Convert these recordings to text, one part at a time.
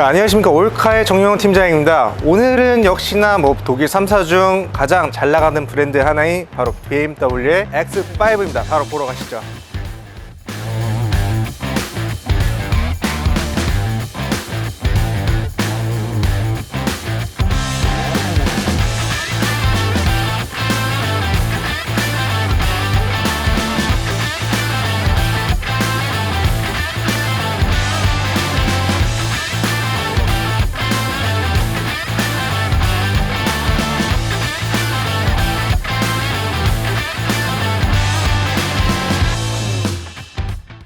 자, 안녕하십니까. 올카의 정영훈 팀장입니다. 오늘은 역시나 독일 3사 중 가장 잘 나가는 브랜드 하나인 바로 BMW의 X5입니다. 바로 보러 가시죠.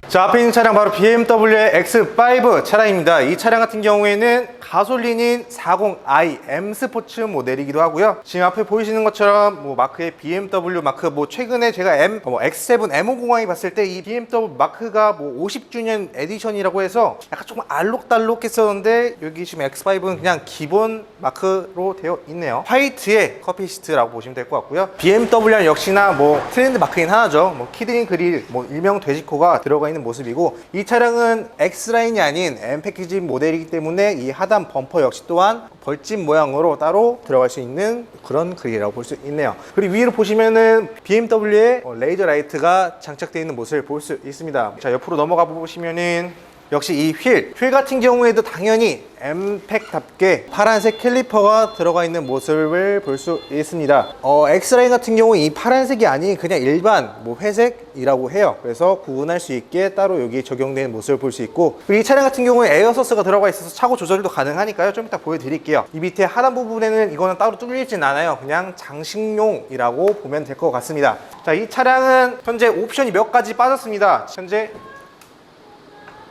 자, 앞에 있는 차량 바로 BMW의 X5 차량입니다. 이 차량 같은 경우에는 가솔린인 40i M 스포츠 모델이기도 하고요. 지금 앞에 보이시는 것처럼 마크의 BMW 마크, 최근에 제가 X7 M502 봤을 때 이 BMW 마크가 50주년 에디션이라고 해서 약간 조금 알록달록했었는데, 여기 지금 X5는 그냥 기본 마크로 되어 있네요. 화이트의 커피시트라고 보시면 될 것 같고요. BMW는 역시나 트렌드 마크인 하나죠. 키드링 그릴, 일명 돼지코가 들어가 있는 모습이고, 이 차량은 X라인이 아닌 M 패키지 모델이기 때문에 이 하단 범퍼 역시 또한 벌집 모양으로 따로 들어갈 수 있는 그런 그릴이라고 볼 수 있네요. 그리고 위로 보시면은 BMW의 레이저 라이트가 장착되어 있는 모습을 볼 수 있습니다. 자, 옆으로 넘어가 보시면은 역시 이 휠 같은 경우에도 당연히 M팩답게 파란색 캘리퍼가 들어가 있는 모습을 볼 수 있습니다. X라인 같은 경우 이 파란색이 아닌 그냥 일반 회색이라고 해요. 그래서 구분할 수 있게 따로 여기 적용되는 모습을 볼 수 있고, 그리고 이 차량 같은 경우에 에어서스가 들어가 있어서 차고 조절도 가능하니까요. 좀 이따 보여드릴게요. 이 밑에 하단 부분에는 이거는 따로 뚫리진 않아요. 그냥 장식용이라고 보면 될 것 같습니다. 자, 이 차량은 현재 옵션이 몇 가지 빠졌습니다. 현재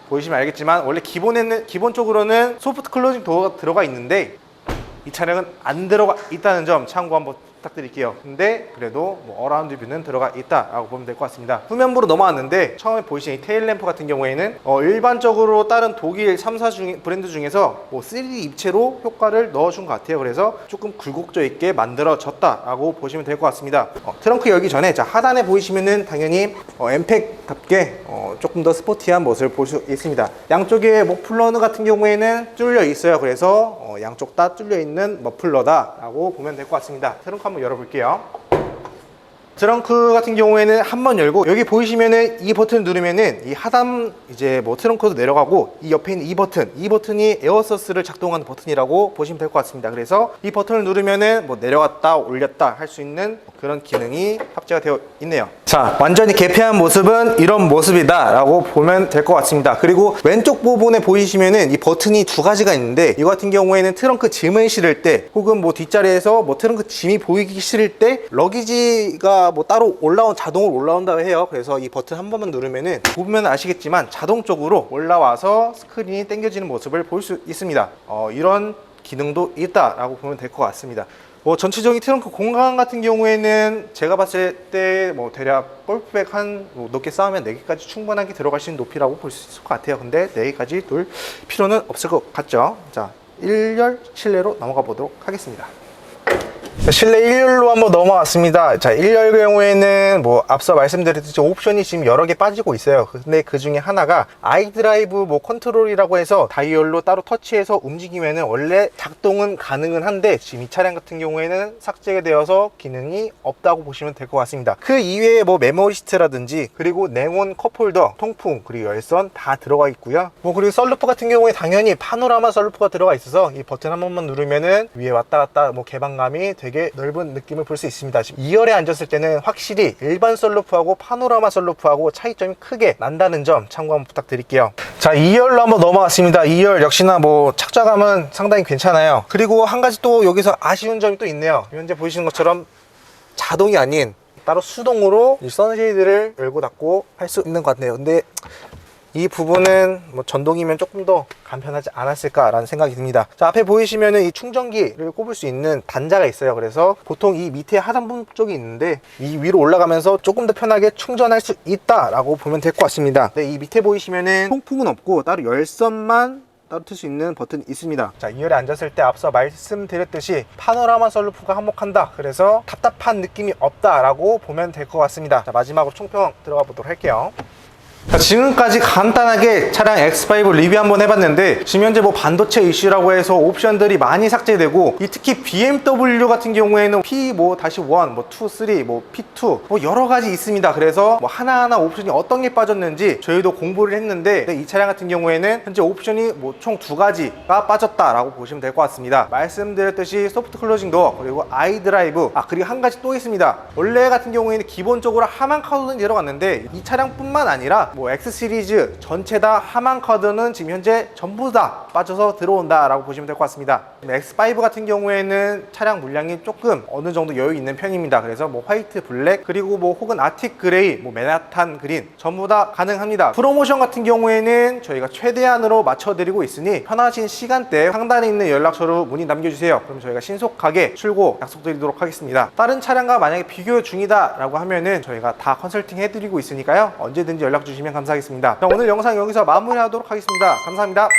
보시면 알겠지만 원래 기본적으로는 소프트 클로징 도어가 들어가 있는데 이 차량은 안 들어가 있다는 점 참고 한번 부탁드릴게요. 근데 그래도 어라운드 뷰는 들어가 있다라고 보면 될 것 같습니다. 후면부로 넘어왔는데 처음에 보이신 이 테일 램프 같은 경우에는 일반적으로 다른 독일 3사 브랜드 중에서 3D 입체로 효과를 넣어준 것 같아요. 그래서 조금 굴곡져 있게 만들어졌다라고 보시면 될 것 같습니다. 트렁크 열기 전에 하단에 보이시면은 당연히 엠팩답게 조금 더 스포티한 모습을 볼 수 있습니다. 양쪽에 머플러 같은 경우에는 뚫려 있어요. 그래서 양쪽 다 뚫려 있는 머플러다라고 보면 될 것 같습니다. 트렁크 한번 열어볼게요. 트렁크 같은 경우에는 한번 열고, 여기 보이시면은 이 버튼을 누르면은 이 하단 트렁크도 내려가고, 이 옆에 있는 이 버튼이 에어서스를 작동하는 버튼이라고 보시면 될 것 같습니다. 그래서 이 버튼을 누르면은 내려갔다 올렸다 할 수 있는 그런 기능이 탑재가 되어 있네요. 자, 완전히 개폐한 모습은 이런 모습이다 라고 보면 될 것 같습니다. 그리고 왼쪽 부분에 보이시면은 이 버튼이 두 가지가 있는데, 이거 같은 경우에는 트렁크 짐을 실을 때, 혹은 뒷자리에서 트렁크 짐이 보이기 싫을 때 러기지가 따로 자동으로 올라온다고 해요. 그래서 이 버튼 한 번만 누르면은, 보면 아시겠지만 자동적으로 올라와서 스크린이 당겨지는 모습을 볼 수 있습니다. 이런 기능도 있다라고 보면 될 것 같습니다. 전체적인 트렁크 공간 같은 경우에는 제가 봤을 때 대략 골프백 높게 쌓으면 4개까지 충분하게 들어갈 수 있는 높이라고 볼 수 있을 것 같아요. 근데 4개까지 둘 필요는 없을 것 같죠. 자, 1열 실내로 넘어가 보도록 하겠습니다. 실내 1열로 한번 넘어왔습니다. 자, 1열 경우에는 앞서 말씀드렸듯이 옵션이 지금 여러 개 빠지고 있어요. 근데 그 중에 하나가 아이드라이브 컨트롤이라고 해서 다이얼로 따로 터치해서 움직이면은 원래 작동은 가능은 한데, 지금 이 차량 같은 경우에는 삭제가 되어서 기능이 없다고 보시면 될 것 같습니다. 그 이외에 메모리 시트라든지, 그리고 냉온 컵홀더, 통풍, 그리고 열선 다 들어가 있고요. 그리고 썬루프 같은 경우에 당연히 파노라마 썬루프가 들어가 있어서 이 버튼 한 번만 누르면은 위에 왔다 갔다 개방감이 되게 넓은 느낌을 볼 수 있습니다. 지금 2열에 앉았을 때는 확실히 일반 썬루프하고 파노라마 썬루프하고 차이점이 크게 난다는 점 참고 한번 부탁드릴게요. 자, 2열로 한번 넘어갔습니다. 2열 역시나 착자감은 상당히 괜찮아요. 그리고 한 가지 또 여기서 아쉬운 점이 또 있네요. 현재 보시는 것처럼 자동이 아닌 따로 수동으로 이 선쉐이드를 열고 닫고 할 수 있는 것 같네요. 근데 이 부분은 전동이면 조금 더 간편하지 않았을까라는 생각이 듭니다. 자, 앞에 보이시면은 이 충전기를 꼽을 수 있는 단자가 있어요. 그래서 보통 이 밑에 하단부 쪽이 있는데, 이 위로 올라가면서 조금 더 편하게 충전할 수 있다라고 보면 될 것 같습니다. 네, 이 밑에 보이시면은 통풍은 없고 따로 열선만 따로 틀 수 있는 버튼이 있습니다. 자, 2열에 앉았을 때 앞서 말씀드렸듯이 파노라마 썬루프가 한몫한다. 그래서 답답한 느낌이 없다라고 보면 될 것 같습니다. 자, 마지막으로 총평 들어가 보도록 할게요. 자, 지금까지 간단하게 차량 X5 리뷰 한번 해봤는데 지금 현재 뭐 반도체 이슈라고 해서 옵션들이 많이 삭제되고 특히 BMW 같은 경우에는 P 뭐 -1, 뭐 2, 3, 뭐 P2 뭐 여러 가지 있습니다. 그래서 뭐 하나하나 옵션이 어떤 게 빠졌는지 저희도 공부를 했는데 이 차량 같은 경우에는 현재 옵션이 뭐 총 2가지가 빠졌다라고 보시면 될 것 같습니다. 말씀드렸듯이 소프트 클로징 도어 그리고 아이드라이브 그리고 한 가지 또 있습니다. 원래 같은 경우에는 기본적으로 하만 카드는 들어갔는데 이 차량뿐만 아니라 뭐 X 시리즈 전체 다 하만 카드는 지금 현재 전부 다 빠져서 들어온다 라고 보시면 될 것 같습니다. X5 같은 경우에는 차량 물량이 조금 어느 정도 여유 있는 편입니다. 그래서 뭐 화이트 블랙 그리고 뭐 혹은 아틱 그레이 뭐 맨하탄 그린 전부 다 가능합니다. 프로모션 같은 경우에는 저희가 최대한으로 맞춰드리고 있으니 편하신 시간대 상단에 있는 연락처로 문의 남겨주세요. 그럼 저희가 신속하게 출고 약속드리도록 하겠습니다. 다른 차량과 만약에 비교 중이다 라고 하면은 저희가 다 컨설팅 해드리고 있으니까요, 언제든지 연락 주시면 감사하겠습니다. 자, 오늘 영상 여기서 마무리하도록 하겠습니다. 감사합니다.